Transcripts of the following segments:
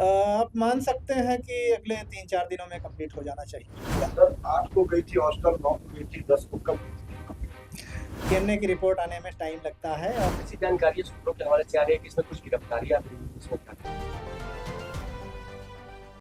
आप मान सकते हैं कि अगले 3-4 दिनों में कंप्लीट हो जाना चाहिए। सर 8 को गई थी हॉस्टल, 9 को गई थी, 10 को कब गई थी? डीएनए की रिपोर्ट आने में टाइम लगता है और ऐसी जानकारी सूत्रों के हवाले से आ रही है कि इसमें कुछ गिरफ्तारियां हुई हैं, इसमें क्या?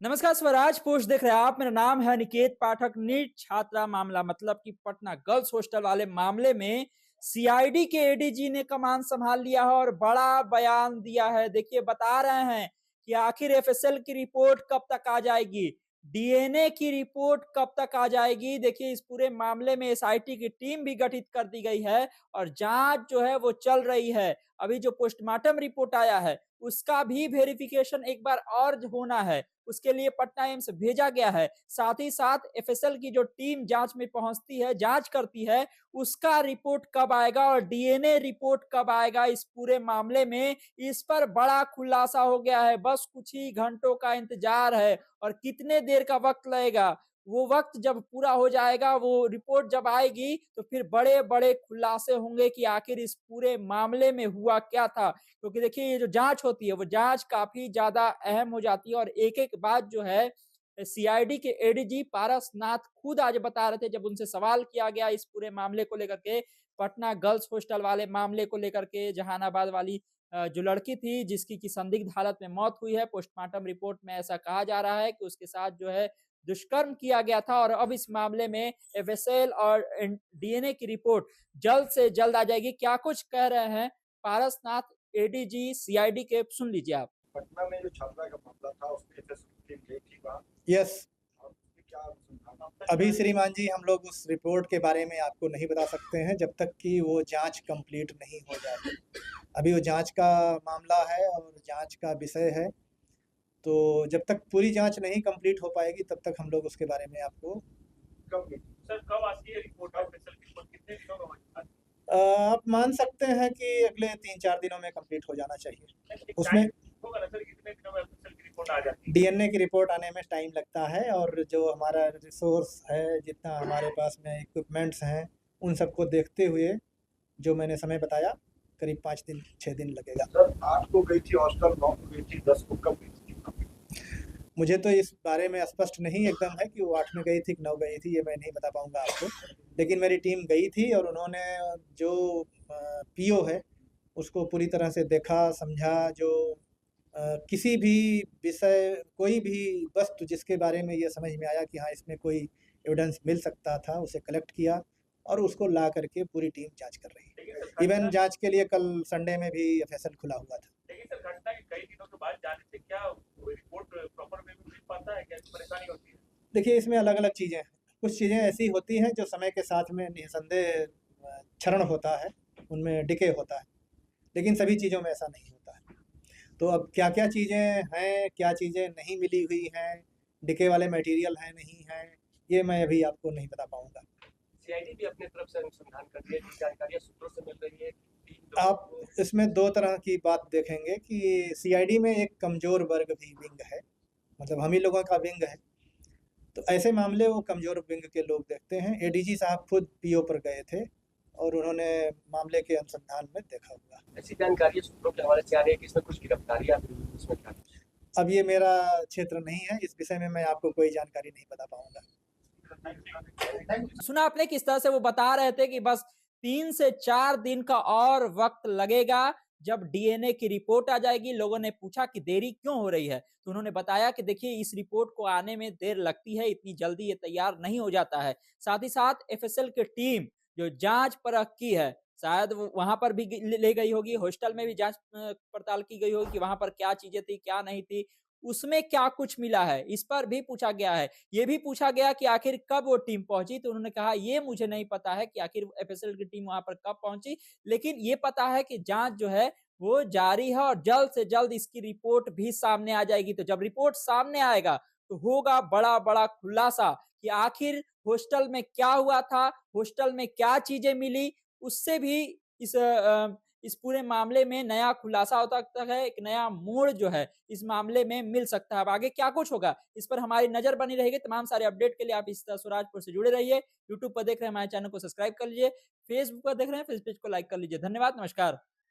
नमस्कार स्वराज पोस्ट देख रहे हैं आप। मेरा नाम है निकेत पाठक। नीट छात्रा मामला मतलब कि पटना गर्ल्स हॉस्टल वाले मामले में सीआईडी के एडीजी ने कमान संभाल लिया है और बड़ा बयान दिया है। देखिए, बता रहे हैं कि आखिर एफएसएल की रिपोर्ट कब तक आ जाएगी, डीएनए की रिपोर्ट कब तक आ जाएगी। देखिए, इस पूरे मामले में एसआईटी की टीम भी गठित कर दी गई है और जांच जो है वो चल रही है। अभी जो पोस्टमार्टम रिपोर्ट आया है उसका भी वेरिफिकेशन एक बार और होना है, उसके लिए पटना एम्स भेजा गया है। साथ ही साथ एफएसएल की जो टीम जांच में पहुंचती है, जांच करती है, उसका रिपोर्ट कब आएगा और डीएनए रिपोर्ट कब आएगा इस पूरे मामले में, इस पर बड़ा खुलासा हो गया है। बस कुछ ही घंटों का इंतजार है और कितने देर का वक्त लगेगा, वो वक्त जब पूरा हो जाएगा, वो रिपोर्ट जब आएगी तो फिर बड़े बड़े खुलासे होंगे कि आखिर इस पूरे मामले में हुआ क्या था। क्योंकि देखिए, ये जो जांच होती है वो जांच काफी ज्यादा अहम हो जाती है और एक एक बात जो है सीआईडी के एडीजी पारसनाथ खुद आज बता रहे थे जब उनसे सवाल किया गया इस पूरे मामले को लेकर के, पटना गर्ल्स हॉस्टल वाले मामले को लेकर के, जहानाबाद वाली जो लड़की थी जिसकी की संदिग्ध हालत में मौत हुई है। पोस्टमार्टम रिपोर्ट में ऐसा कहा जा रहा है कि उसके साथ जो है दुष्कर्म किया गया था और अब इस मामले में एफएसएल और डीएनए की रिपोर्ट जल्द से जल्द आ जाएगी। क्या कुछ कह रहे हैं पारसनाथ एडीजी सीआईडी के, सुन लीजिए आप। पटना में जो छात्रा का मामला था उसमें एफएसएल टीम गई थी वहाँ यस, और उसमें क्या अनुसंधान आप अभी श्रीमान जी हम लोग उस रिपोर्ट के बारे में आपको नहीं बता सकते हैं जब तक कि वो जांच कंप्लीट नहीं हो जाती। अभी वो जांच का मामला है और जांच का विषय है, तो जब तक पूरी जांच नहीं कंप्लीट हो पाएगी तब तक हम लोग उसके बारे में आपको कब गई थी? सर कब आती है रिपोर्ट ऑफ एफएसएल की रिपोर्ट, कितने दिनों में आती आप मान सकते हैं कि अगले 3-4 दिनों में कंप्लीट हो जाना चाहिए। है? उसमें होगा ना सर, कितने दिनों में एफएसएल की रिपोर्ट आ जाती है? डीएनए की रिपोर्ट आने में टाइम लगता है और जो हमारा रिसोर्स है, जितना हमारे पास में इक्विपमेंट्स हैं, उन सबको देखते हुए जो मैंने समय बताया करीब 5 दिन 6 दिन लगेगा। सर 8 को गई थी हॉस्टल, 9 को गई थी, 10 को कब गई थी? मुझे तो इस बारे में स्पष्ट नहीं एकदम है कि वो 8 में गई थी कि 9 गई थी, ये मैं नहीं बता पाऊँगा आपको। लेकिन मेरी टीम गई थी और उन्होंने जो पीओ है उसको पूरी तरह से देखा, समझा। जो किसी भी विषय, कोई भी वस्तु जिसके बारे में ये समझ में आया कि हाँ, इसमें कोई एविडेंस मिल सकता था, उसे कलेक्ट किया और उसको ला करके पूरी टीम जांच कर रही है। इवन जांच के लिए कल संडे में भी एफएसएल खुला हुआ था। लेकिन सर घटना के कई दिनों के बाद जाने से क्या वो रिपोर्ट प्रॉपर वे में मिल पाता है, क्या परेशानी होती है? देखिए, इसमें अलग-अलग चीज़ें हैं। कुछ चीज़ें ऐसी होती हैं जो समय के साथ में निःसंदेह क्षरण होता है, उनमें डिके होता है, लेकिन सभी चीज़ों में ऐसा नहीं होता है। तो अब क्या-क्या चीज़ें हैं, क्या चीज़ें नहीं मिली हुई हैं, डिके वाले मटेरियल हैं, नहीं हैं, ये मैं अभी आपको नहीं बता पाऊँगा। सीआईडी भी अपने तरफ से अनुसंधान कर रही है, जो जानकारियां सूत्रों से मिल रही है। आप इसमें 2 तरह की बात देखेंगे कि सीआईडी में एक कमज़ोर वर्ग भी विंग है, मतलब हम ही लोगों का विंग है। तो ऐसे मामले वो कमज़ोर विंग के लोग देखते हैं। एडीजी साहब खुद पीओ पर गए थे और उन्होंने मामले के अनुसंधान में देखा हुआ। ऐसी जानकारी सूत्रों के हवाले से आ रही है कि इसमें कुछ गिरफ्तारियां हुई हैं, इसमें क्या? अब ये मेरा क्षेत्र नहीं है, इस विषय में मैं आपको कोई जानकारी नहीं बता पाऊँगा। सुना आपने किस तरह से वो बता रहे थे कि बस 3 से 4 दिन का और वक्त लगेगा जब डीएनए की रिपोर्ट आ जाएगी। लोगों ने पूछा कि देरी क्यों हो रही है, तो उन्होंने बताया कि देखिए, इस रिपोर्ट को आने में देर लगती है, इतनी जल्दी ये तैयार नहीं हो जाता है। साथ ही साथ एफएसएल की टीम जो जांच परख की है, शायद वो वहां पर भी ले गई होगी, हॉस्टल में भी जांच पड़ताल की गई होगी कि वहां पर क्या चीजें थी, क्या नहीं थी, उसमें क्या कुछ मिला है, इस पर भी पूछा गया है। ये भी पूछा गया कि आखिर कब वो टीम पहुंची, तो उन्होंने कहा ये मुझे नहीं पता है कि आखिर एफएसएल की टीम वहां पर कब पहुंची, लेकिन ये पता है कि जांच जो है वो जारी है और जल्द से जल्द इसकी रिपोर्ट भी सामने आ जाएगी। तो जब रिपोर्ट सामने आएगा तो होगा बड़ा बड़ा खुलासा कि आखिर हॉस्टल में क्या हुआ था, हॉस्टल में क्या चीजें मिली, उससे भी इस इस पूरे मामले में नया खुलासा हो सकता है, एक नया मोड़ जो है इस मामले में मिल सकता है। अब आगे क्या कुछ होगा इस पर हमारी नजर बनी रहेगी। तमाम सारे अपडेट के लिए आप इस तरह स्वराजपुर से जुड़े रहिए। यूट्यूब पर देख रहे हैं हमारे चैनल को सब्सक्राइब कर लीजिए, फेसबुक पर देख रहे हैं फेस पेज को लाइक कर लीजिए। धन्यवाद, नमस्कार।